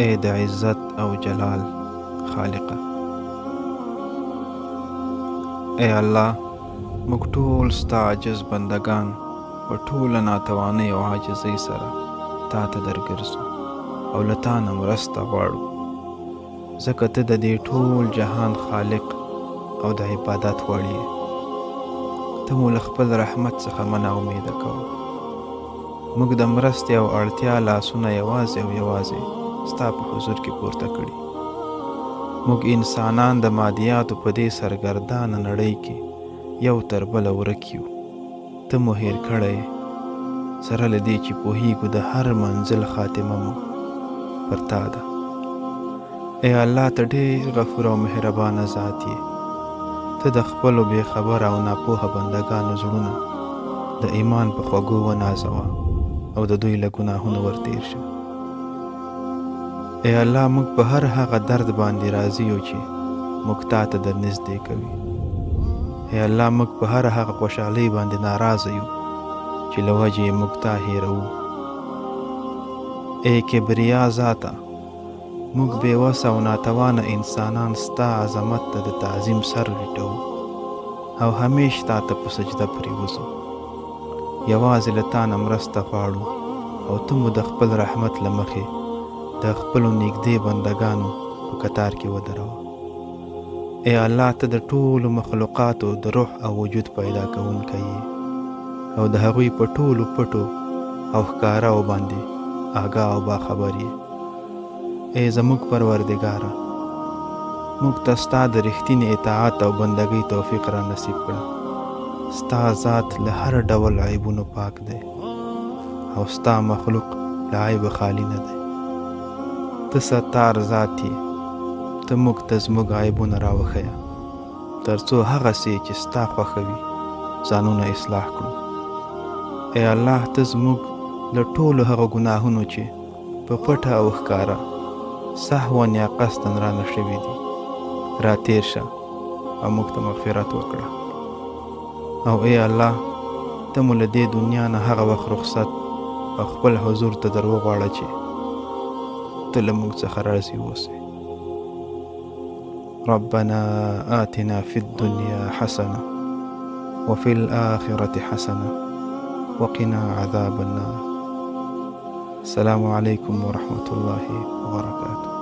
اے د عزت او جلال خالقه، اے الله، موږ ټول ستا عاجز بندگان په ټوله ناتوانۍ او عاجزۍ سره تا ته درګرځو او له تا نه مرسته غواړو، ځکه ته د دې ټول جهان خالق او د عبادت وړ یې. ته مو له خپل رحمت څخه مه ناامیده کوه. موږ د مرستې او اړتیا لاسونه یوازې او یوازې ستا په حضور کې پورته کړي. موږ انسانان د مادیاتو په دې سرګردانه نړۍ کې یو تر بله ورک یو. ته مو هیر کړی سره له دې چې پوهیږو د هر منزل خاتمه مو پر تا ده. ای الله، ته ډېر غفور او مهربانه ذات یې. ته د خپلو بې خبره او ناپوهه بندګانو زړونه د ایمان په خوږو ونازوه او د دوی له ګناهونو ورتېر شه. ای الله، موږ په هر هغه درد باندې راضي یو چې موږ تا ته در نږدې کوي. ای الله، موږ په هر هغه خوشحالۍ باندې ناراضه یو چې له وجې یې موږ تا هېروو. ای کبریا ذاته، موږ بې وسه او ناتوانه انسانان ستا عظمت ته د تعظیم سر ټیټوو او همیش تا ته په سجده پرېوځو. یوازې له تا نه مرسته غواړو او ته مو د خپل رحمت له مخې د خپلو نږدې بندګانو په کتار کې ودروه. ای الله، ته د ټولو مخلوقاتو د روح او وجود پیدا کوونکی یې او د هغوی په ټولو پټو او ښکاراو باندې آګاه او باخبر یې. ای زموږ پروردګاره، موږ ته ستا د رښتینې اطاعت او بندګۍ توفیق را نصیب کړه. ستا ذات له هر ډول عیبونو پاک دی او ستا مخلوق له عیبه خالی نه دی. ته ستار ذات یې. ته موږ ته زموږ عیبونه راوښیه تر څو هغسې چې ستا خوښوي ځانونه اصلاح کړو. ای الله، ته زموږ له ټولو هغو ګناهونو چې په پټه او ښکاره سهوا یا قصدا رانه شوي دي را تېر شه او موږ ته مغفرت وکړه. او ای الله، ته مو له دې دنیا نه هغه وخت رخصت او خپل حضور ته در وغواړه چې ته له موږ څخه راضي اوسې. ربنا آتنا في الدنيا حسنة وفي الآخرة حسنة وقنا عذاب النار. السلام عليكم ورحمة الله وبركاته.